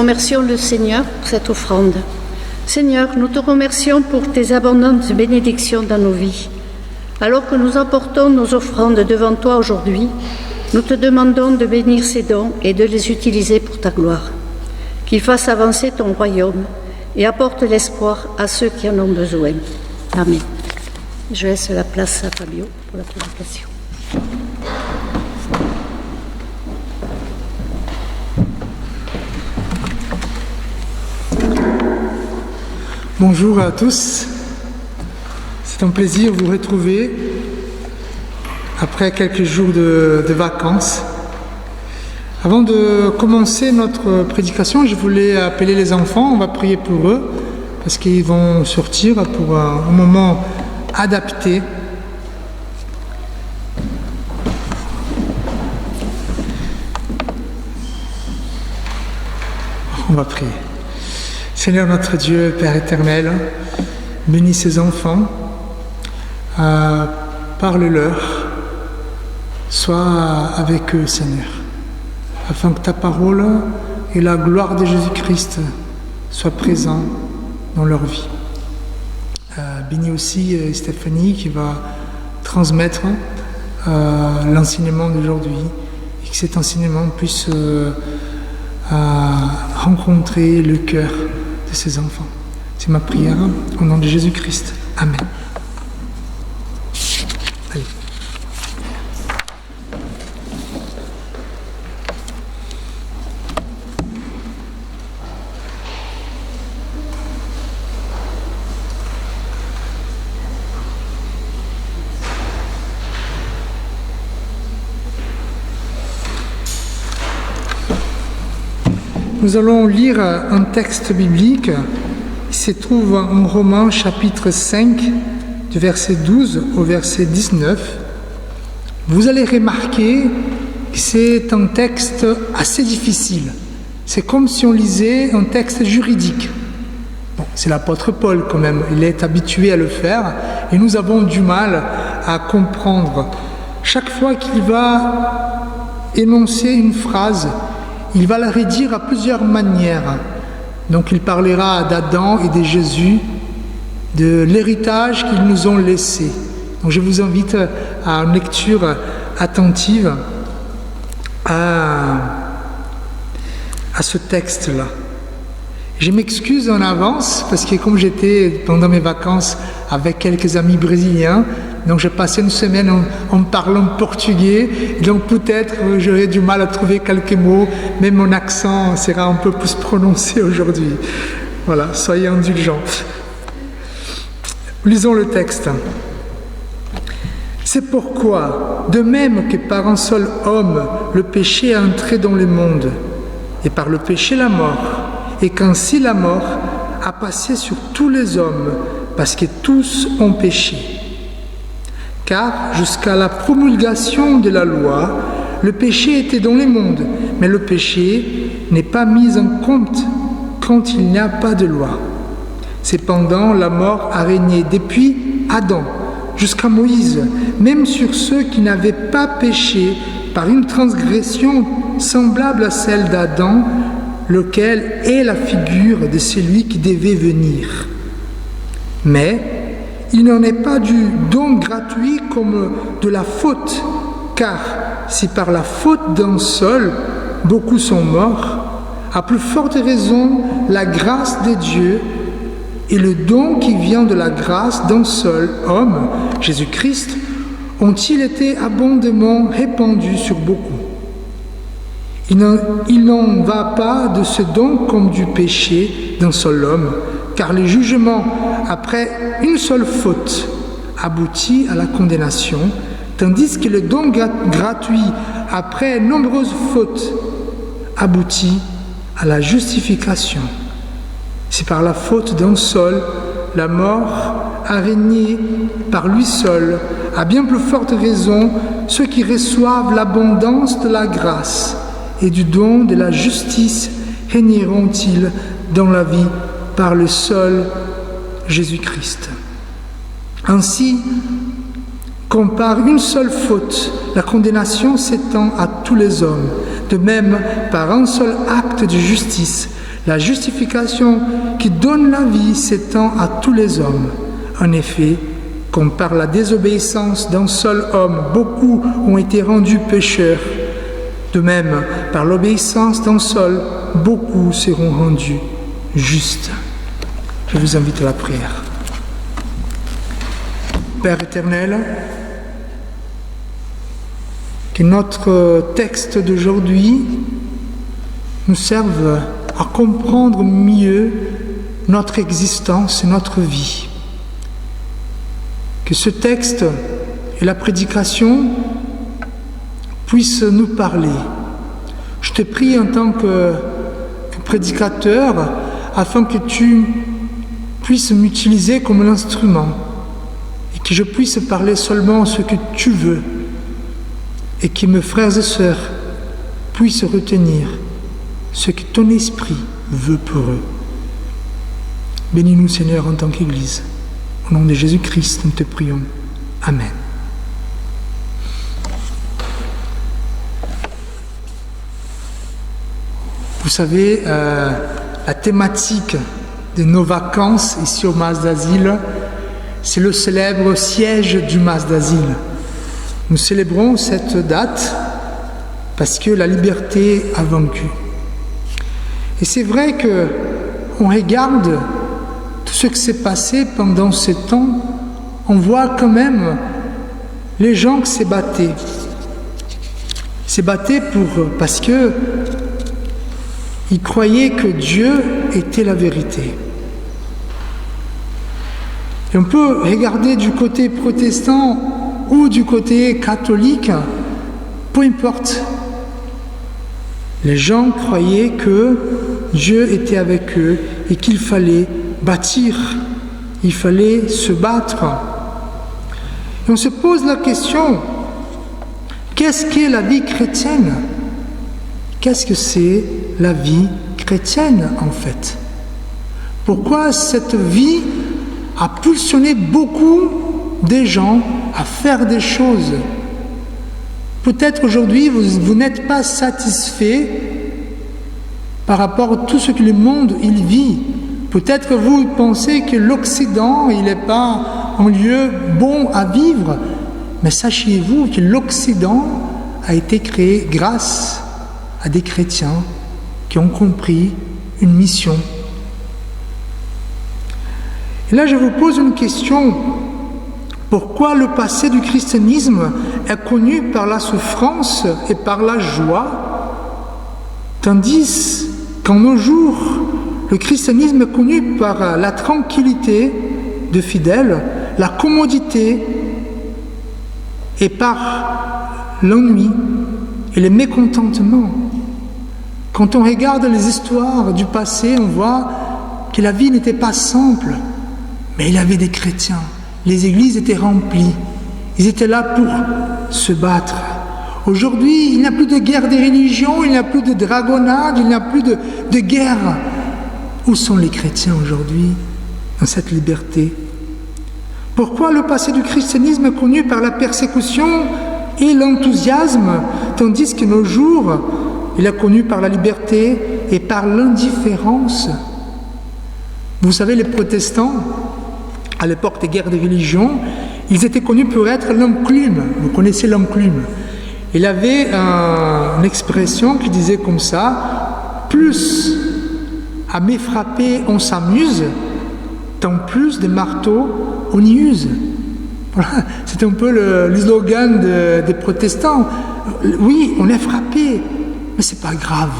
remercions le Seigneur pour cette offrande. Seigneur, nous te remercions pour tes abondantes bénédictions dans nos vies. Alors que nous apportons nos offrandes devant toi aujourd'hui, nous te demandons de bénir ces dons et de les utiliser pour ta gloire. Qu'ils fassent avancer ton royaume et apportent l'espoir à ceux qui en ont besoin. Amen. Je laisse la place à Fabio pour la prédication. Bonjour à tous, c'est un plaisir de vous retrouver après quelques jours de vacances. Avant de commencer notre prédication, je voulais appeler les enfants, on va prier pour eux parce qu'ils vont sortir pour un moment adapté. On va prier. Seigneur notre Dieu, Père éternel, bénis ces enfants, parle-leur, sois avec eux, Seigneur, afin que ta parole et la gloire de Jésus-Christ soient présents dans leur vie. Bénis aussi Stéphanie qui va transmettre l'enseignement d'aujourd'hui et que cet enseignement puisse rencontrer le cœur de ses enfants. C'est ma prière au nom de Jésus-Christ. Amen. Allez. Nous allons lire un texte biblique qui se trouve en Romains chapitre 5, du verset 12 au verset 19. Vous allez remarquer que c'est un texte assez difficile. C'est comme si on lisait un texte juridique. Bon, c'est l'apôtre Paul quand même, il est habitué à le faire et nous avons du mal à comprendre. Chaque fois qu'il va énoncer une phrase, il va la redire à plusieurs manières. Donc il parlera d'Adam et de Jésus, de l'héritage qu'ils nous ont laissé. Donc je vous invite à une lecture attentive à ce texte-là. Je m'excuse en avance parce que comme j'étais pendant mes vacances avec quelques amis brésiliens, donc j'ai passé une semaine en parlant portugais, donc peut-être j'aurai du mal à trouver quelques mots, mais mon accent sera un peu plus prononcé aujourd'hui. Voilà, soyez indulgents. Lisons le texte. C'est pourquoi, de même que par un seul homme, le péché est entré dans le monde, et par le péché la mort, et qu'ainsi la mort a passé sur tous les hommes, parce que tous ont péché. Car jusqu'à la promulgation de la loi, le péché était dans le monde, mais le péché n'est pas mis en compte quand il n'y a pas de loi. Cependant, la mort a régné depuis Adam jusqu'à Moïse, même sur ceux qui n'avaient pas péché par une transgression semblable à celle d'Adam, lequel est la figure de celui qui devait venir. Mais il n'en est pas du don gratuit comme de la faute, car si par la faute d'un seul, beaucoup sont morts, à plus forte raison, la grâce de Dieu et le don qui vient de la grâce d'un seul homme, Jésus-Christ, ont-ils été abondamment répandus sur beaucoup. Il n'en va pas de ce don comme du péché d'un seul homme, car le jugement après une seule faute aboutit à la condamnation, tandis que le don gratuit après nombreuses fautes aboutit à la justification. Si par la faute d'un seul, la mort a régné par lui seul, à bien plus forte raison, ceux qui reçoivent l'abondance de la grâce et du don de la justice régneront-ils dans la vie par le seul Jésus-Christ. Ainsi, comme par une seule faute, la condamnation s'étend à tous les hommes, de même, par un seul acte de justice, La justification qui donne la vie s'étend à tous les hommes. En effet, comme par la désobéissance d'un seul homme, beaucoup ont été rendus pécheurs. De même, par l'obéissance d'un seul, beaucoup seront rendus justes. Je vous invite à la prière. Père éternel, que notre texte d'aujourd'hui nous serve à comprendre mieux notre existence et notre vie. Que ce texte et la prédication puissent nous parler. Je te prie en tant que prédicateur, afin que tu puisses m'utiliser comme l'instrument et que je puisse parler seulement ce que tu veux et que mes frères et sœurs puissent retenir ce que ton esprit veut pour eux. Bénis-nous, Seigneur, en tant qu'Église. Au nom de Jésus-Christ, nous te prions. Amen. Vous savez, la thématique de nos vacances ici au Mas d'Asile, c'est le célèbre siège du Mas d'Asile. Nous célébrons cette date parce que la liberté a vaincu. Et c'est vrai qu'on regarde tout ce qui s'est passé pendant ce temps, on voit quand même les gens qui se battaient. Se battaient parce que ils croyaient que Dieu était la vérité. Et on peut regarder du côté protestant ou du côté catholique, peu importe. Les gens croyaient que Dieu était avec eux et qu'il fallait bâtir, il fallait se battre. Et on se pose la question, qu'est-ce qu'est la vie chrétienne? Qu'est-ce que c'est la vie chrétienne en fait? Pourquoi cette vie a pulsionné beaucoup de gens à faire des choses? Peut-être aujourd'hui vous n'êtes pas satisfait par rapport à tout ce que le monde il vit. Peut-être que vous pensez que l'Occident il n'est pas un lieu bon à vivre, mais sachez-vous que l'Occident a été créé grâce à des chrétiens qui ont compris une mission. Et là, je vous pose une question. Pourquoi le passé du christianisme est connu par la souffrance et par la joie, tandis qu'en nos jours, le christianisme est connu par la tranquillité de fidèles, la commodité et par l'ennui et le mécontentement? Quand on regarde les histoires du passé, on voit que la vie n'était pas simple, mais il y avait des chrétiens. Les églises étaient remplies. Ils étaient là pour se battre. Aujourd'hui, il n'y a plus de guerre des religions, il n'y a plus de dragonnade, il n'y a plus de guerre. Où sont les chrétiens aujourd'hui dans cette liberté? Pourquoi le passé du christianisme est connu par la persécution et l'enthousiasme, tandis que nos jours, il est connu par la liberté et par l'indifférence? Vous savez, les protestants, à l'époque des guerres des religions, ils étaient connus pour être l'enclume. Vous connaissez l'enclume. Il avait une expression qui disait comme ça: plus à me frapper on s'amuse, tant plus de marteaux on y use. Voilà, c'est un peu le slogan des protestants. Oui, on est frappé, mais c'est pas grave.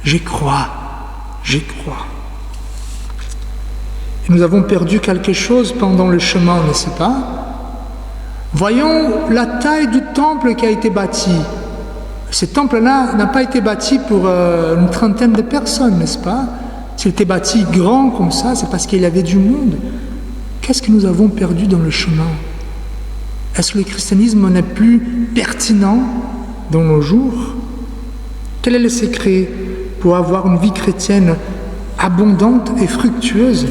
J'y crois. Et nous avons perdu quelque chose pendant le chemin, n'est-ce pas? Voyons la taille du temple qui a été bâti. Ce temple-là n'a pas été bâti pour une trentaine de personnes, n'est-ce pas? S'il était bâti grand comme ça, c'est parce qu'il y avait du monde. Qu'est-ce que nous avons perdu dans le chemin? Est-ce que le christianisme n'est plus pertinent dans nos jours? Quel est le secret pour avoir une vie chrétienne abondante et fructueuse?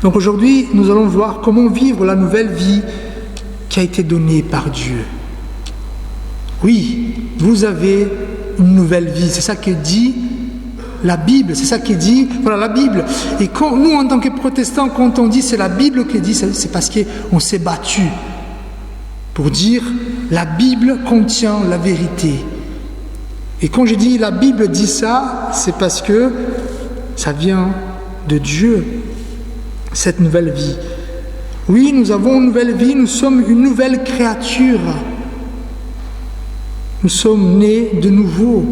Donc aujourd'hui, nous allons voir comment vivre la nouvelle vie qui a été donnée par Dieu. Oui, vous avez une nouvelle vie. C'est ça que dit la Bible, c'est ça qui dit, voilà la Bible. Et quand nous, en tant que protestants, quand on dit c'est la Bible qui dit, c'est parce qu'on s'est battu pour dire la Bible contient la vérité. Et quand je dis la Bible dit ça, c'est parce que ça vient de Dieu, cette nouvelle vie. Oui, nous avons une nouvelle vie, nous sommes une nouvelle créature. Nous sommes nés de nouveau.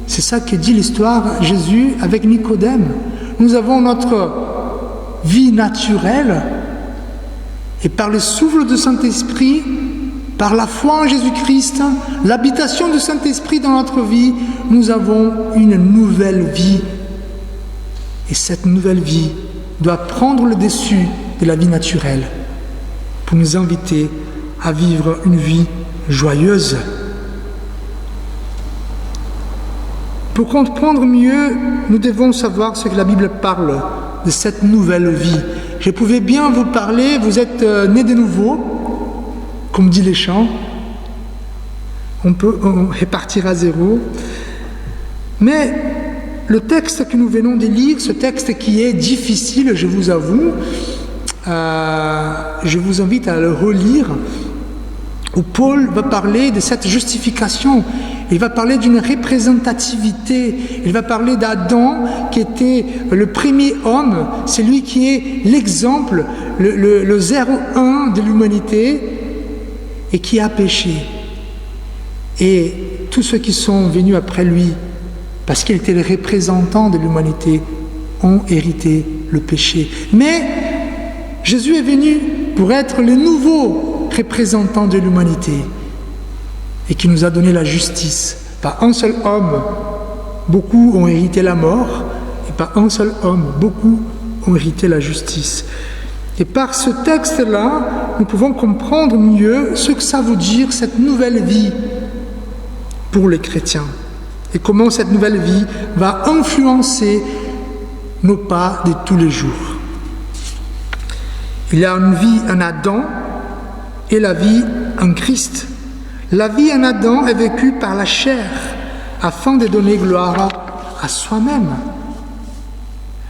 C'est ça que dit l'histoire Jésus avec Nicodème. Nous avons notre vie naturelle et par le souffle du Saint-Esprit, par la foi en Jésus-Christ, l'habitation du Saint-Esprit dans notre vie, nous avons une nouvelle vie. Et cette nouvelle vie doit prendre le dessus de la vie naturelle pour nous inviter à vivre une vie joyeuse. Pour comprendre mieux, nous devons savoir ce que la Bible parle de cette nouvelle vie. Je pouvais bien vous parler, vous êtes nés de nouveau, comme dit les chants, on peut repartir à zéro. Mais le texte que nous venons de lire, ce texte qui est difficile, je vous avoue, je vous invite à le relire, où Paul va parler de cette justification. Il va parler d'une représentativité. Il va parler d'Adam qui était le premier homme. C'est lui qui est l'exemple, le 0,1 de l'humanité et qui a péché. Et tous ceux qui sont venus après lui, parce qu'il était le représentant de l'humanité, ont hérité le péché. Mais Jésus est venu pour être le nouveau représentant de l'humanité et qui nous a donné la justice. Par un seul homme, beaucoup ont hérité la mort, et par un seul homme, beaucoup ont hérité la justice. Et par ce texte-là, nous pouvons comprendre mieux ce que ça veut dire, cette nouvelle vie pour les chrétiens, et comment cette nouvelle vie va influencer nos pas de tous les jours. Il y a une vie en Adam et la vie en Christ. La vie en Adam est vécue par la chair, afin de donner gloire à soi-même.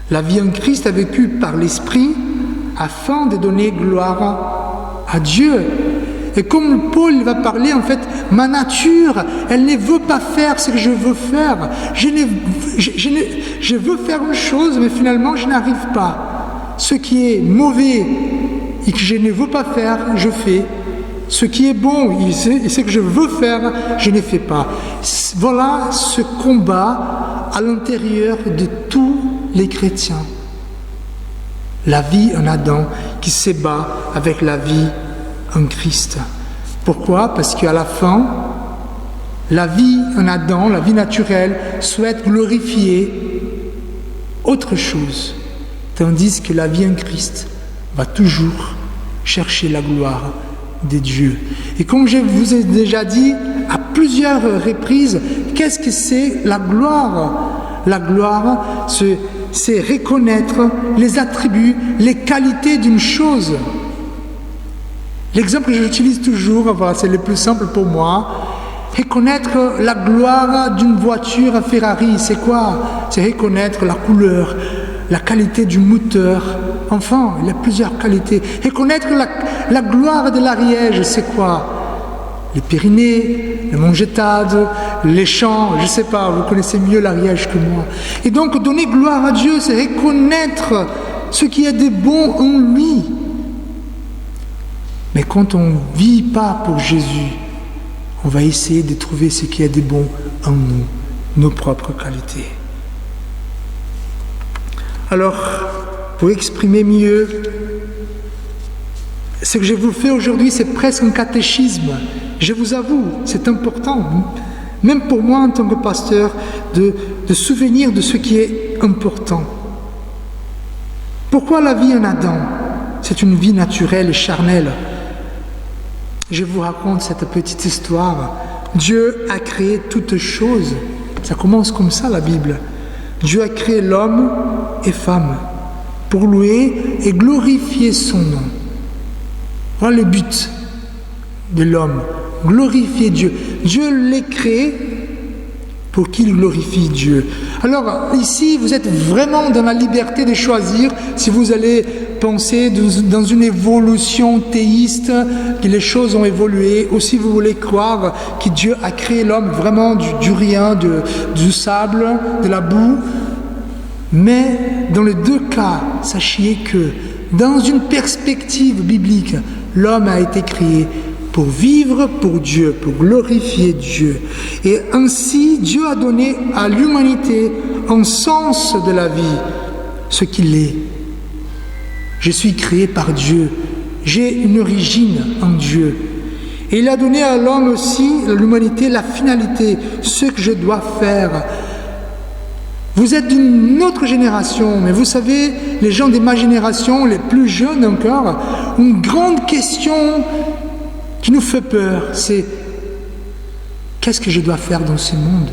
La vie en Christ est vécue par l'Esprit, afin de donner gloire à Dieu. Et comme Paul va parler, en fait, ma nature, elle ne veut pas faire ce que je veux faire. Je veux faire une chose, mais finalement, je n'arrive pas. Ce qui est mauvais et que je ne veux pas faire, je fais. Ce qui est bon et ce que je veux faire, je ne fais pas. Voilà ce combat à l'intérieur de tous les chrétiens. La vie en Adam qui se bat avec la vie en Christ. Pourquoi? Parce qu'à la fin, la vie en Adam, la vie naturelle, souhaite glorifier autre chose, tandis que la vie en Christ va toujours chercher la gloire de Dieu. Et comme je vous ai déjà dit à plusieurs reprises, qu'est-ce que c'est la gloire? La gloire, c'est reconnaître les attributs, les qualités d'une chose. L'exemple que j'utilise toujours, voilà, c'est le plus simple pour moi. Reconnaître la gloire d'une voiture Ferrari, c'est quoi? C'est reconnaître la couleur, la qualité du moteur. Enfin, il y a plusieurs qualités. Reconnaître la gloire de l'Ariège, c'est quoi? Les Pyrénées, les Montgetades, les champs, je ne sais pas, vous connaissez mieux l'Ariège que moi. Et donc, donner gloire à Dieu, c'est reconnaître ce qui est de bon en lui. Mais quand on ne vit pas pour Jésus, on va essayer de trouver ce qui est de bon en nous, nos propres qualités. Alors, pour exprimer mieux, ce que je vous fais aujourd'hui, c'est presque un catéchisme. Je vous avoue, c'est important, même pour moi en tant que pasteur, de souvenir de ce qui est important. Pourquoi la vie en Adam? C'est une vie naturelle et charnelle. Je vous raconte cette petite histoire. Dieu a créé toutes choses. Ça commence comme ça, la Bible. Dieu a créé l'homme et femme pour louer et glorifier son nom. Voilà le but de l'homme, glorifier Dieu. Dieu les crée pour qu'il glorifie Dieu. Alors ici, vous êtes vraiment dans la liberté de choisir si vous allez penser dans une évolution théiste, que les choses ont évolué, ou si vous voulez croire que Dieu a créé l'homme vraiment du rien, du sable, de la boue. Mais dans les deux cas, sachez que dans une perspective biblique, l'homme a été créé pour vivre pour Dieu, pour glorifier Dieu. Et ainsi, Dieu a donné à l'humanité un sens de la vie, ce qu'il est. Je suis créé par Dieu, j'ai une origine en Dieu. Et il a donné à l'homme aussi, à l'humanité, la finalité, ce que je dois faire. Vous êtes d'une autre génération, mais vous savez, les gens de ma génération, les plus jeunes encore, une grande question qui nous fait peur, c'est qu'est-ce que je dois faire dans ce monde?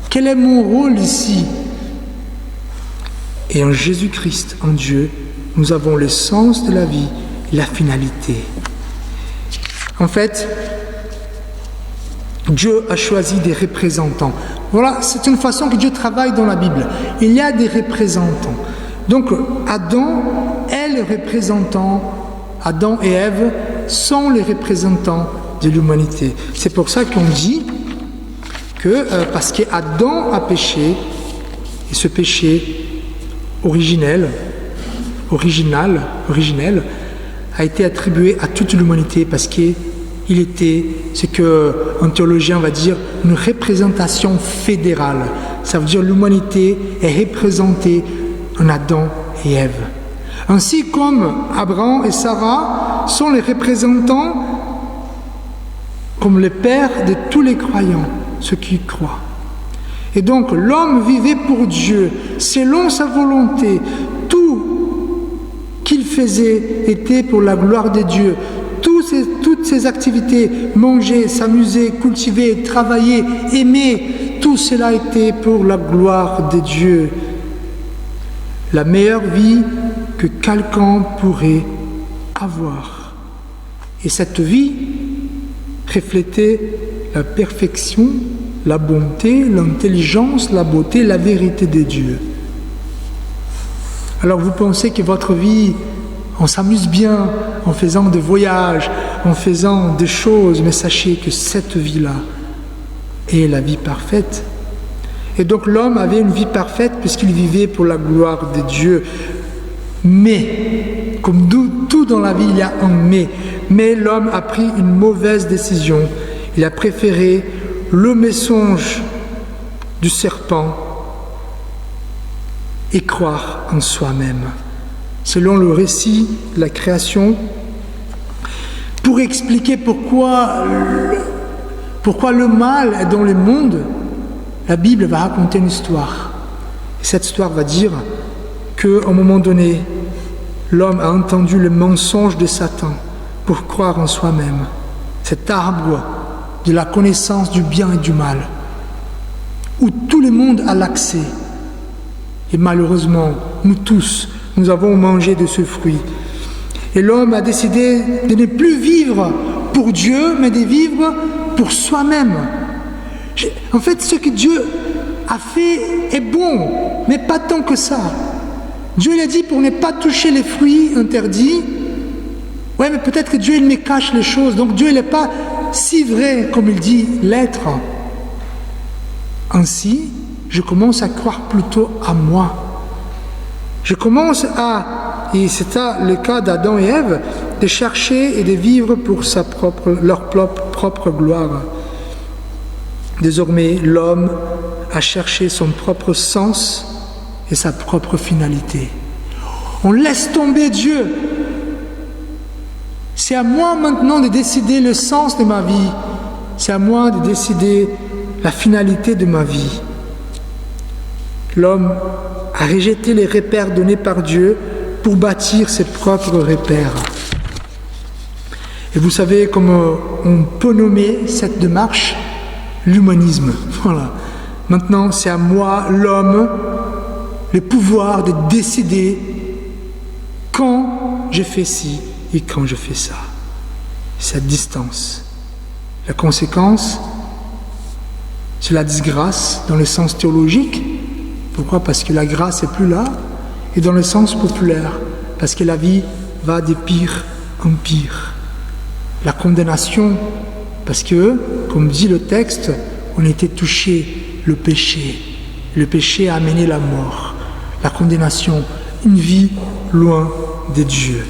Quel est mon rôle ici? Et en Jésus-Christ, en Dieu, nous avons le sens de la vie, la finalité. En fait, Dieu a choisi des représentants. Voilà, c'est une façon que Dieu travaille dans la Bible. Il y a des représentants. Donc, Adam est le représentant, Adam et Ève sont les représentants de l'humanité. C'est pour ça qu'on dit que, parce qu'Adam a péché, et ce péché originel, a été attribué à toute l'humanité parce qu'il était, ce qu'un théologien va dire, une représentation fédérale. Ça veut dire l'humanité est représentée en Adam et Ève. Ainsi comme Abraham et Sarah sont les représentants, comme les pères de tous les croyants, ceux qui croient. Et donc l'homme vivait pour Dieu, selon sa volonté. Tout qu'il faisait était pour la gloire de Dieu. Toutes ces activités, manger, s'amuser, cultiver, travailler, aimer, tout cela était pour la gloire de Dieu. La meilleure vie que quelqu'un pourrait avoir. Et cette vie reflétait la perfection, la bonté, l'intelligence, la beauté, la vérité de Dieu. Alors vous pensez que votre vie, on s'amuse bien en faisant des voyages, en faisant des choses, mais sachez que cette vie-là est la vie parfaite. Et donc l'homme avait une vie parfaite puisqu'il vivait pour la gloire de Dieu. Mais, comme tout dans la vie, il y a un mais. Mais l'homme a pris une mauvaise décision. Il a préféré le mensonge du serpent et croire en soi-même. Selon le récit de la création, pour expliquer pourquoi le mal est dans le monde, la Bible va raconter une histoire. Et cette histoire va dire qu'à un moment donné, l'homme a entendu le mensonge de Satan pour croire en soi-même. Cet arbre de la connaissance du bien et du mal, où tout le monde a l'accès. Et malheureusement, nous tous, nous avons mangé de ce fruit. Et l'homme a décidé de ne plus vivre pour Dieu, mais de vivre pour soi-même. En fait, ce que Dieu a fait est bon, mais pas tant que ça. Dieu il a dit pour ne pas toucher les fruits interdits. Ouais, mais peut-être que Dieu il me cache les choses. Donc Dieu il n'est pas si vrai comme il dit l'être. Ainsi, je commence à croire plutôt à moi. Je commence à, et c'est le cas d'Adam et Ève, de chercher et de vivre pour leur propre gloire. Désormais, l'homme a cherché son propre sens et sa propre finalité. On laisse tomber Dieu. C'est à moi maintenant de décider le sens de ma vie. C'est à moi de décider la finalité de ma vie. L'homme a rejeté les repères donnés par Dieu pour bâtir ses propres repères. Et vous savez comment on peut nommer cette démarche? L'humanisme. Voilà. Maintenant, c'est à moi, l'homme, le pouvoir de décider quand je fais ci et quand je fais ça. Cette distance. La conséquence, C'est la disgrâce dans le sens théologique. Pourquoi? Parce que la grâce n'est plus là. Et dans le sens populaire, parce que la vie va de pire en pire. La condamnation, parce que, comme dit le texte, on était touché le péché. Le péché a amené la mort. La condamnation, une vie loin de Dieu.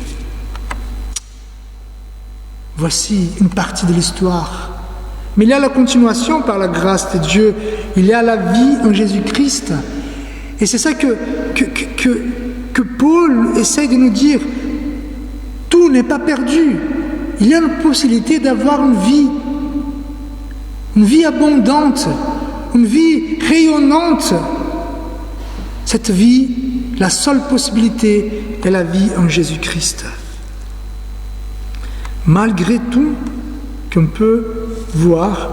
Voici une partie de l'histoire. Mais il y a la continuation par la grâce de Dieu. Il y a la vie en Jésus-Christ. Et c'est ça que Paul essaye de nous dire. Tout n'est pas perdu. Il y a une possibilité d'avoir une vie abondante, une vie rayonnante. Cette vie, la seule possibilité est la vie en Jésus-Christ. Malgré tout qu'on peut voir,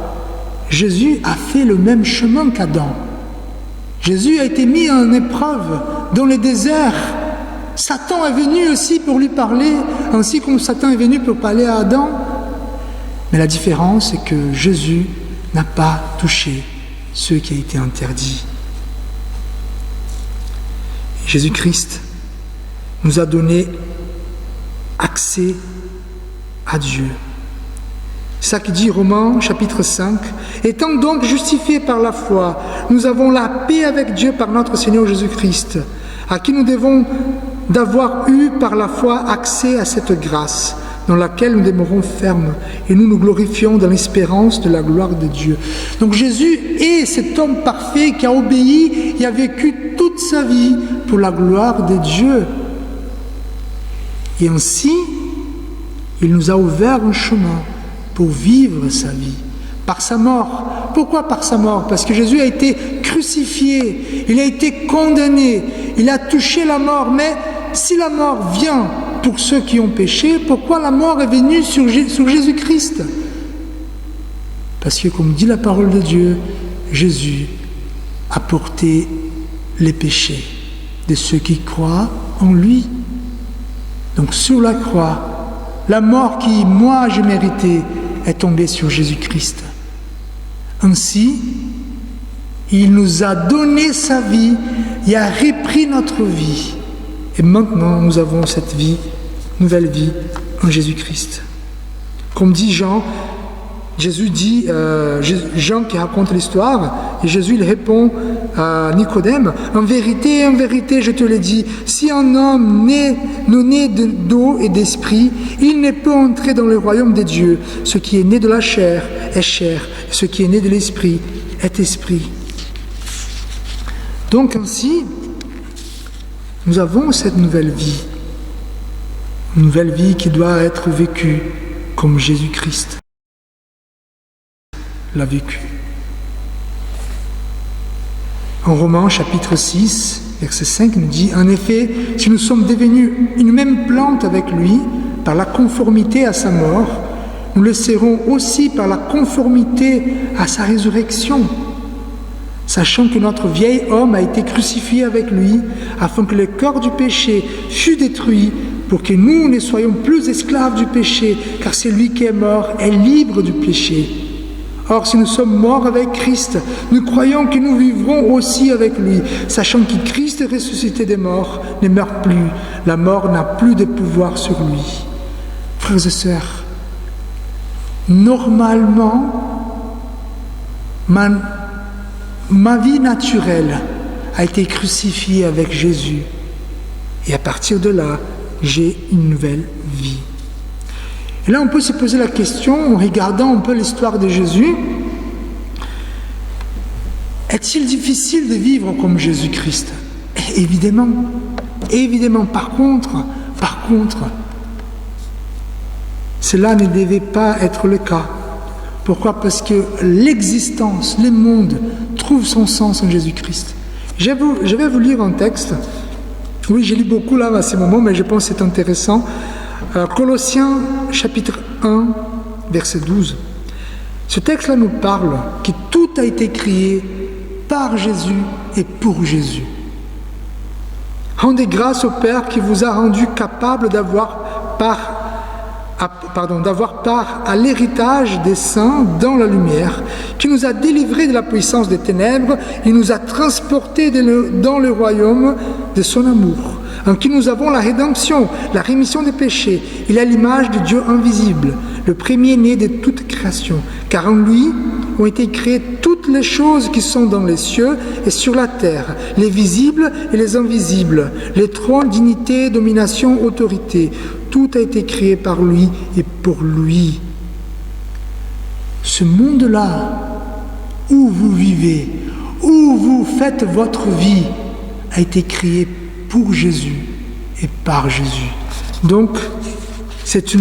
Jésus a fait le même chemin qu'Adam. Jésus a été mis en épreuve dans le désert. Satan est venu aussi pour lui parler, ainsi comme Satan est venu pour parler à Adam. Mais la différence, c'est que Jésus n'a pas touché ce qui a été interdit. Jésus-Christ nous a donné accès à Dieu. C'est ça qui dit Romains chapitre 5. Étant donc justifiés par la foi, nous avons la paix avec Dieu par notre Seigneur Jésus-Christ, à qui nous devons d'avoir eu par la foi accès à cette grâce, dans laquelle nous demeurons fermes, et nous nous glorifions dans l'espérance de la gloire de Dieu. Donc Jésus est cet homme parfait qui a obéi et a vécu toute sa vie pour la gloire de Dieu. Et ainsi, il nous a ouvert un chemin pour vivre sa vie, par sa mort. Pourquoi par sa mort? Parce que Jésus a été crucifié, il a été condamné, il a touché la mort. Mais si la mort vient pour ceux qui ont péché, pourquoi la mort est venue sur Jésus-Christ? Parce que, comme dit la parole de Dieu, Jésus a porté les péchés de ceux qui croient en lui. Donc sur la croix, la mort qui, moi, je méritais, est tombée sur Jésus-Christ. Ainsi, il nous a donné sa vie et a repris notre vie. Et maintenant, nous avons cette vie, nouvelle vie, en Jésus-Christ. Comme dit Jean, Jésus dit, Jean qui raconte l'histoire, et Jésus il répond à Nicodème, en vérité, je te le dis, si un homme né d'eau et d'esprit, il ne peut entrer dans le royaume des dieux. Ce qui est né de la chair est chair, et ce qui est né de l'esprit est esprit. Donc ainsi, nous avons cette nouvelle vie, une nouvelle vie qui doit être vécue comme Jésus-Christ l'a vécu. En Romains chapitre 6, verset 5 nous dit, en effet, si nous sommes devenus une même plante avec lui, par la conformité à sa mort, nous le serons aussi par la conformité à sa résurrection, sachant que notre vieil homme a été crucifié avec lui, afin que le corps du péché fût détruit, pour que nous ne soyons plus esclaves du péché, car celui qui est mort est libre du péché. Or, si nous sommes morts avec Christ, nous croyons que nous vivrons aussi avec lui, sachant que Christ est ressuscité des morts, ne meurt plus. La mort n'a plus de pouvoir sur lui. Frères et sœurs, normalement, ma vie naturelle a été crucifiée avec Jésus. Et à partir de là, j'ai une nouvelle vie. Et là, on peut se poser la question, en regardant un peu l'histoire de Jésus, est-il difficile de vivre comme Jésus-Christ? Évidemment. Par contre, cela ne devait pas être le cas. Pourquoi? Parce que l'existence, le monde, trouve son sens en Jésus-Christ. Je vais vous lire un texte. Oui, j'ai lu beaucoup là à ce moment, mais je pense que c'est intéressant. Colossiens chapitre 1, verset 12. Ce texte-là nous parle que tout a été créé par Jésus et pour Jésus. Rendez grâce au Père qui vous a rendu capable d'avoir par d'avoir part à l'héritage des saints dans la lumière, qui nous a délivrés de la puissance des ténèbres et nous a transportés dans le royaume de son amour, en qui nous avons la rédemption, la rémission des péchés. Il est l'image de Dieu invisible, le premier-né de toute création, car en lui ont été créées toutes les choses qui sont dans les cieux et sur la terre, les visibles et les invisibles, les trônes, dignités, domination, autorité. Tout a été créé par lui et pour lui. Ce monde-là, où vous vivez, où vous faites votre vie, a été créé pour Jésus et par Jésus. Donc, c'est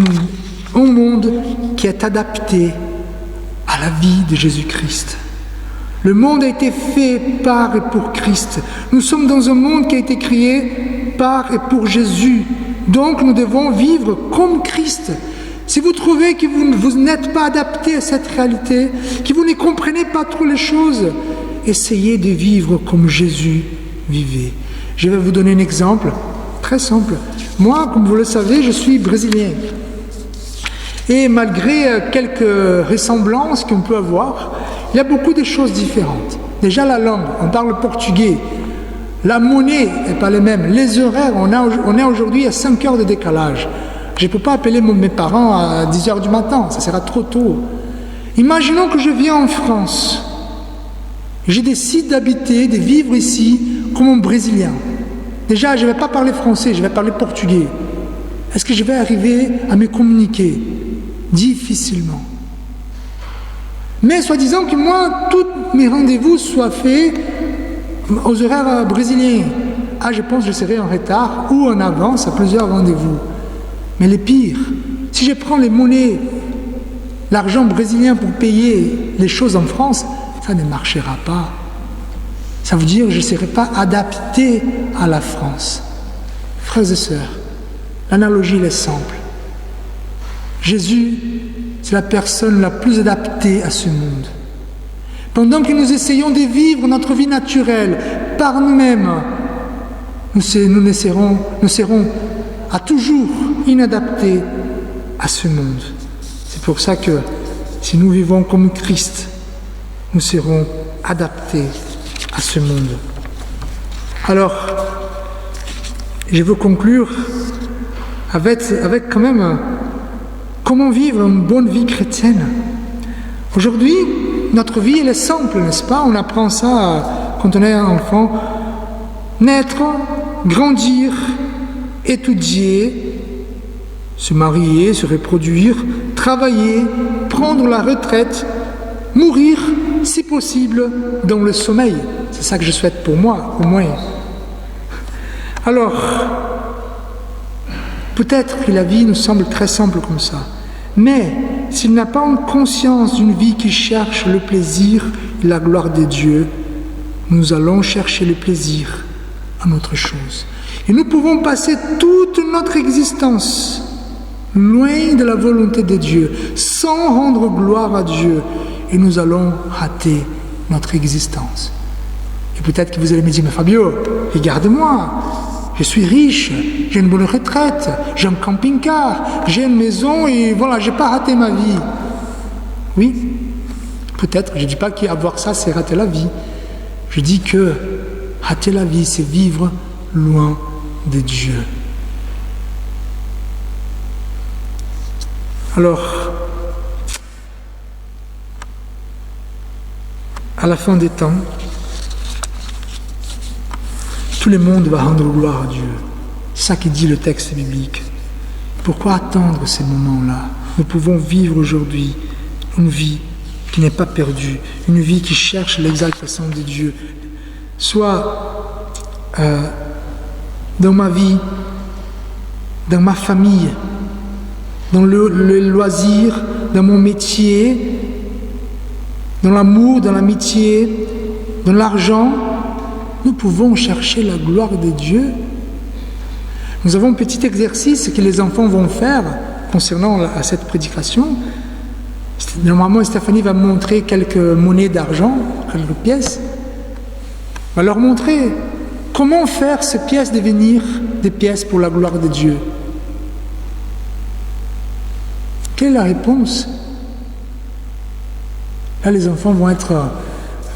un monde qui est adapté à la vie de Jésus-Christ. Le monde a été fait par et pour Christ. Nous sommes dans un monde qui a été créé par et pour Jésus. Donc nous devons vivre comme Christ. Si vous trouvez que vous n'êtes pas adapté à cette réalité, que vous ne comprenez pas trop les choses, essayez de vivre comme Jésus vivait. Je vais vous donner un exemple très simple. Moi, comme vous le savez, je suis brésilien. Et malgré quelques ressemblances qu'on peut avoir, il y a beaucoup de choses différentes. Déjà la langue, on parle portugais. La monnaie n'est pas la même. Les horaires, on est aujourd'hui à 5 heures de décalage. Je ne peux pas appeler mes parents à 10 heures du matin, ça sera trop tôt. Imaginons que je viens en France. Je décide d'habiter, de vivre ici comme un Brésilien. Déjà, je ne vais pas parler français, je vais parler portugais. Est-ce que je vais arriver à me communiquer? Difficilement. Mais soi-disant que moi, tous mes rendez-vous soient faits aux horaires brésiliens. Ah, je pense que je serai en retard ou en avance à plusieurs rendez-vous. Mais le pire, si je prends les monnaies, l'argent brésilien pour payer les choses en France, ça ne marchera pas. Ça veut dire que je ne serai pas adapté à la France. Frères et sœurs, l'analogie est simple. Jésus, c'est la personne la plus adaptée à ce monde. Pendant que nous essayons de vivre notre vie naturelle par nous-mêmes, nous serons à toujours inadaptés à ce monde. C'est pour ça que si nous vivons comme Christ, nous serons adaptés à ce monde. Alors, je veux conclure avec quand même comment vivre une bonne vie chrétienne. Aujourd'hui, notre vie, elle est simple, n'est-ce pas? On apprend ça quand on est un enfant. Naître, grandir, étudier, se marier, se reproduire, travailler, prendre la retraite, mourir, si possible, dans le sommeil. C'est ça que je souhaite pour moi, au moins. Alors, peut-être que la vie nous semble très simple comme ça. Mais s'il n'a pas une conscience d'une vie qui cherche le plaisir et la gloire de Dieu, nous allons chercher le plaisir à notre chose. Et nous pouvons passer toute notre existence loin de la volonté de Dieu, sans rendre gloire à Dieu, et nous allons rater notre existence. Et peut-être que vous allez me dire, mais Fabio, regarde-moi, je suis riche, j'ai une bonne retraite, j'ai un camping-car, j'ai une maison et voilà, je n'ai pas raté ma vie. Oui, peut-être, je ne dis pas qu'avoir ça, c'est rater la vie. Je dis que rater la vie, c'est vivre loin de Dieu. Alors, à la fin des temps, tout le monde va rendre gloire à Dieu. C'est ça qui dit le texte biblique. Pourquoi attendre ces moments-là? Nous pouvons vivre aujourd'hui une vie qui n'est pas perdue, une vie qui cherche l'exaltation de Dieu. Soit dans ma vie, dans ma famille, dans le loisir, dans mon métier, dans l'amour, dans l'amitié, dans l'argent, nous pouvons chercher la gloire de Dieu. Nous avons un petit exercice que les enfants vont faire concernant cette prédication. Normalement, Stéphanie va me montrer quelques monnaies d'argent, quelques pièces. Va leur montrer comment faire ces pièces devenir des pièces pour la gloire de Dieu. Quelle est la réponse? Là, les enfants vont être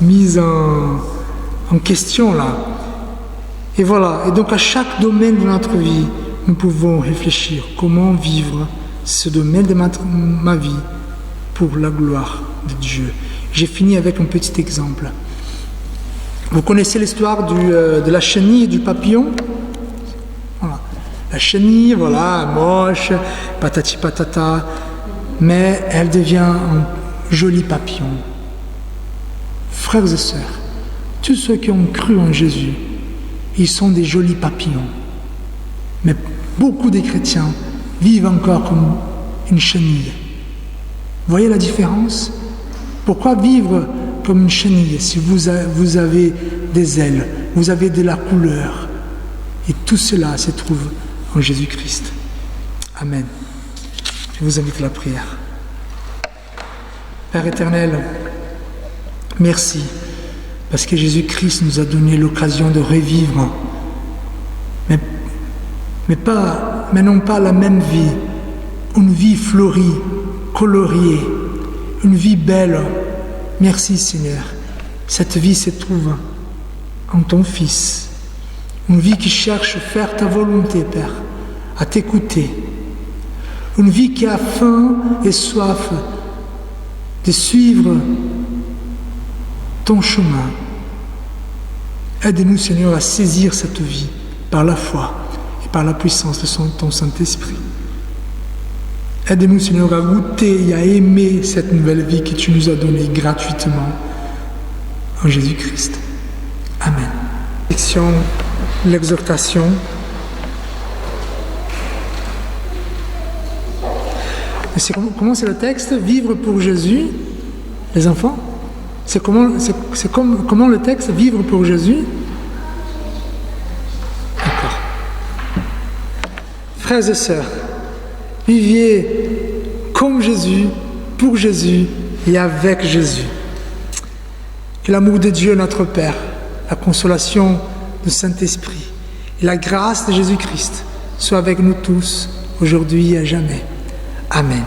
mis en question, là. Et voilà. Et donc, à chaque domaine de notre vie, nous pouvons réfléchir comment vivre ce domaine de ma vie pour la gloire de Dieu. J'ai fini avec un petit exemple. Vous connaissez l'histoire de la chenille et du papillon? Voilà. La chenille, voilà, moche, patati patata, mais elle devient un joli papillon. Frères et sœurs, tous ceux qui ont cru en Jésus, ils sont des jolis papillons. Mais beaucoup des chrétiens vivent encore comme une chenille. Vous voyez la différence? Pourquoi vivre comme une chenille si vous avez des ailes, vous avez de la couleur? Et tout cela se trouve en Jésus-Christ. Amen. Je vous invite à la prière. Père éternel, merci parce que Jésus-Christ nous a donné l'occasion de revivre, mais non pas la même vie, une vie fleurie, coloriée, une vie belle. Merci Seigneur. Cette vie se trouve en ton Fils. Une vie qui cherche à faire ta volonté, Père, à t'écouter. Une vie qui a faim et soif de suivre ton chemin. Aide-nous, Seigneur, à saisir cette vie par la foi et par la puissance de ton Saint-Esprit. Aide-nous, Seigneur, à goûter et à aimer cette nouvelle vie que tu nous as donnée gratuitement en Jésus-Christ. Amen. L'exhortation. Comment c'est le texte? Vivre pour Jésus, les enfants? Comment le texte? Vivre pour Jésus? D'accord. Frères et sœurs, viviez comme Jésus, pour Jésus et avec Jésus. Que l'amour de Dieu notre Père, la consolation du Saint-Esprit et la grâce de Jésus-Christ soient avec nous tous, aujourd'hui et à jamais. Amen.